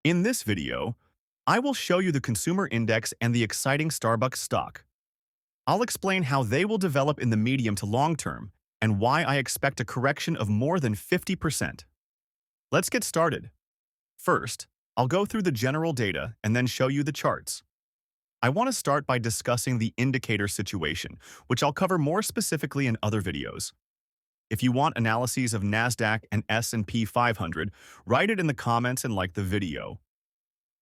In this video, I will show you the consumer index and the exciting Starbucks stock. I'll explain how they will develop in the medium to long term and why I expect a correction of more than 50%. Let's get started. First, I'll go through the general data and then show you the charts. I want to start by discussing the indicator situation, which I'll cover more specifically in other videos. If you want analyses of NASDAQ and S&P 500, write it in the comments and like the video.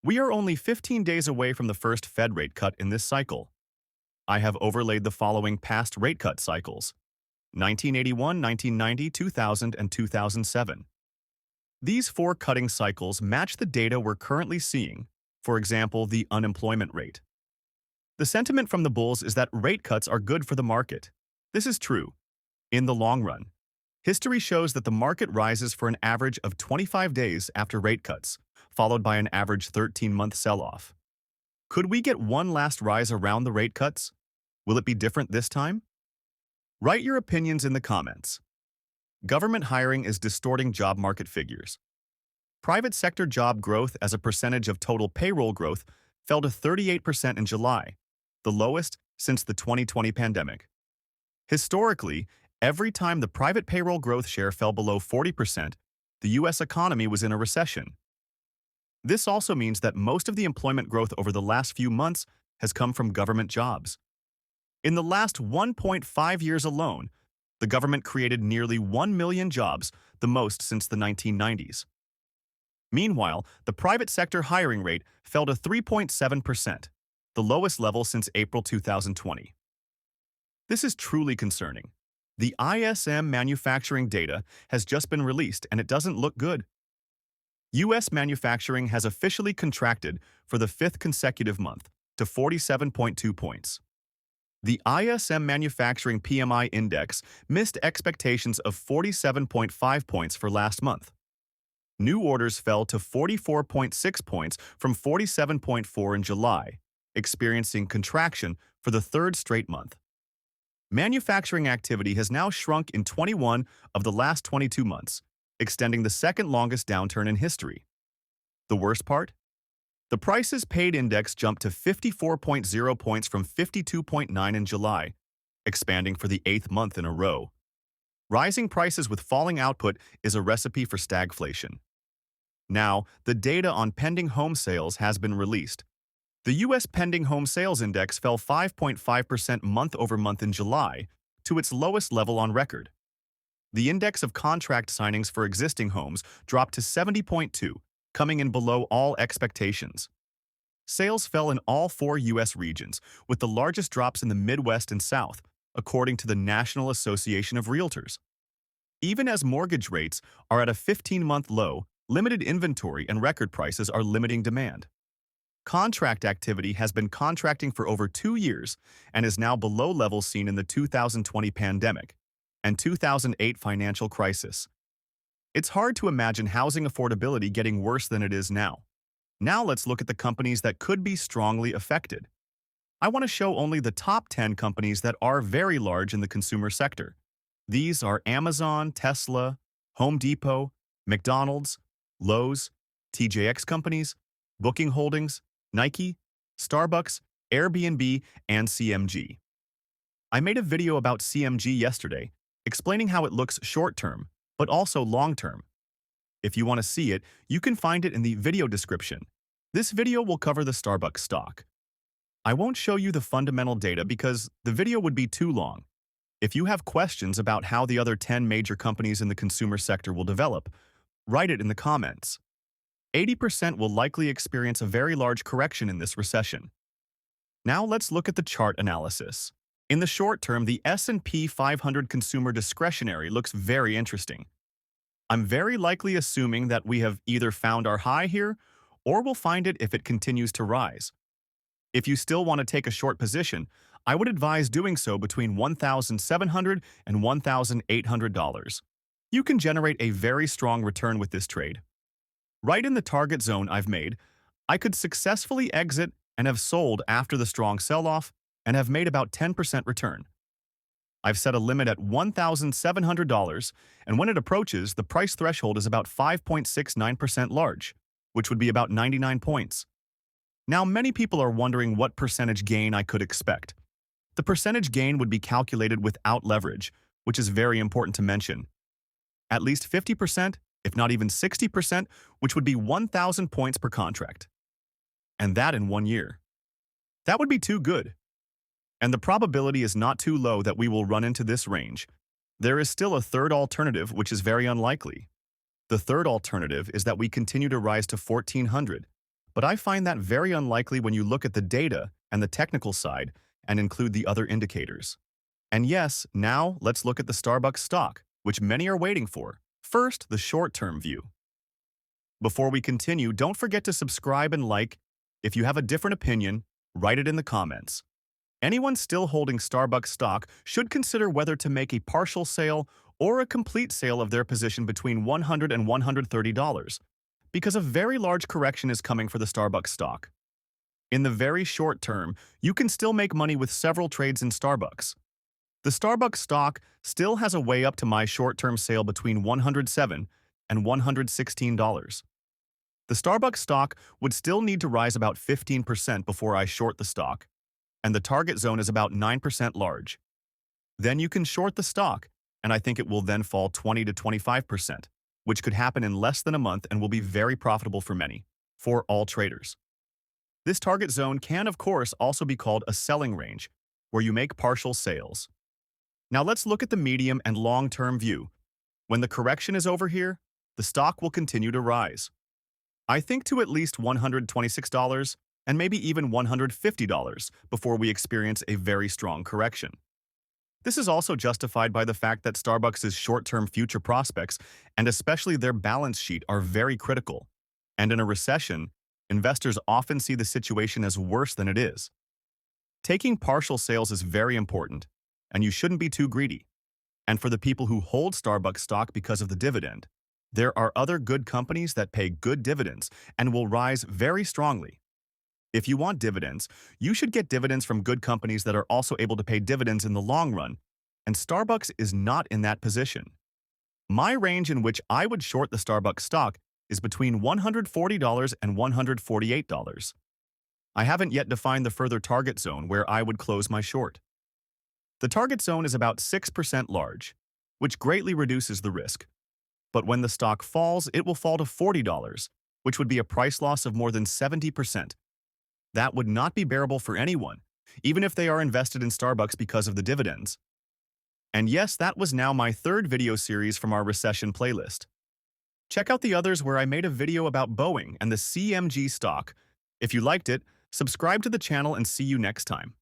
We are only 15 days away from the first Fed rate cut in this cycle. I have overlaid the following past rate cut cycles: 1981, 1990, 2000, and 2007. These four cutting cycles match the data we're currently seeing, for example, the unemployment rate. The sentiment from the bulls is that rate cuts are good for the market. This is true. In the long run, history shows that the market rises for an average of 25 days after rate cuts, followed by an average 13-month sell-off. Could we get one last rise around the rate cuts? Will it be different this time? Write your opinions in the comments. Government hiring is distorting job market figures. Private sector job growth as a percentage of total payroll growth fell to 38% in July, the lowest since the 2020 pandemic. Historically, every time the private payroll growth share fell below 40%, the U.S. economy was in a recession. This also means that most of the employment growth over the last few months has come from government jobs. In the last 1.5 years alone, the government created nearly 1 million jobs, the most since the 1990s. Meanwhile, the private sector hiring rate fell to 3.7%, the lowest level since April 2020. This is truly concerning. The ISM manufacturing data has just been released and it doesn't look good. U.S. manufacturing has officially contracted for the fifth consecutive month to 47.2 points. The ISM manufacturing PMI index missed expectations of 47.5 points for last month. New orders fell to 44.6 points from 47.4 in July, experiencing contraction for the third straight month. Manufacturing activity has now shrunk in 21 of the last 22 months, extending the second longest downturn in history. The worst part? The prices paid index jumped to 54.0 points from 52.9 in July, expanding for the eighth month in a row. Rising prices with falling output is a recipe for stagflation. Now, the data on pending home sales has been released. The U.S. pending home sales index fell 5.5% month-over-month in July to its lowest level on record. The index of contract signings for existing homes dropped to 70.2, coming in below all expectations. Sales fell in all four U.S. regions, with the largest drops in the Midwest and South, according to the National Association of Realtors. Even as mortgage rates are at a 15-month low, limited inventory and record prices are limiting demand. Contract activity has been contracting for over 2 years and is now below levels seen in the 2020 pandemic and 2008 financial crisis. It's hard to imagine housing affordability getting worse than it is now. Now let's look at the companies that could be strongly affected. I want to show only the top 10 companies that are very large in the consumer sector. These are Amazon, Tesla, Home Depot, McDonald's, Lowe's, TJX Companies, Booking Holdings, Nike, Starbucks, Airbnb, and CMG. I made a video about CMG yesterday, explaining how it looks short-term, but also long-term. If you want to see it, you can find it in the video description. This video will cover the Starbucks stock. I won't show you the fundamental data because the video would be too long. If you have questions about how the other 10 major companies in the consumer sector will develop, write it in the comments. 80% will likely experience a very large correction in this recession. Now let's look at the chart analysis. In the short term, the S&P 500 Consumer Discretionary looks very interesting. I'm very likely assuming that we have either found our high here or will find it if it continues to rise. If you still want to take a short position, I would advise doing so between $1,700 and $1,800. You can generate a very strong return with this trade. Right in the target zone I've made, I could successfully exit and have sold after the strong sell-off and have made about 10% return. I've set a limit at $1,700, and when it approaches, the price threshold is about 5.69% large, which would be about 99 points. Now, many people are wondering what percentage gain I could expect. The percentage gain would be calculated without leverage, which is very important to mention. At least 50%, if not even 60%, which would be 1,000 points per contract. And that in 1 year. That would be too good. And the probability is not too low that we will run into this range. There is still a third alternative, which is very unlikely. The third alternative is that we continue to rise to 1,400, but I find that very unlikely when you look at the data and the technical side and include the other indicators. And yes, now let's look at the Starbucks stock, which many are waiting for. First, the short-term view. Before we continue, don't forget to subscribe and like. If you have a different opinion, write it in the comments. Anyone still holding Starbucks stock should consider whether to make a partial sale or a complete sale of their position between $100 and $130, because a very large correction is coming for the Starbucks stock. In the very short term, you can still make money with several trades in Starbucks. The Starbucks stock still has a way up to my short-term sale between $107 and $116. The Starbucks stock would still need to rise about 15% before I short the stock, and the target zone is about 9% large. Then you can short the stock, and I think it will then fall 20 to 25%, which could happen in less than a month and will be very profitable for many, for all traders. This target zone can, of course, also be called a selling range, where you make partial sales. Now let's look at the medium and long-term view. When the correction is over here, the stock will continue to rise. I think to at least $126 and maybe even $150 before we experience a very strong correction. This is also justified by the fact that Starbucks' short-term future prospects and especially their balance sheet are very critical. And in a recession, investors often see the situation as worse than it is. Taking partial sales is very important, and you shouldn't be too greedy. And for the people who hold Starbucks stock because of the dividend, there are other good companies that pay good dividends and will rise very strongly. If you want dividends, you should get dividends from good companies that are also able to pay dividends in the long run, and Starbucks is not in that position. My range in which I would short the Starbucks stock is between $140 and $148. I haven't yet defined the further target zone where I would close my short. The target zone is about 6% large, which greatly reduces the risk. But when the stock falls, it will fall to $40, which would be a price loss of more than 70%. That would not be bearable for anyone, even if they are invested in Starbucks because of the dividends. And yes, that was now my third video series from our recession playlist. Check out the others where I made a video about Boeing and the CMG stock. If you liked it, subscribe to the channel and see you next time.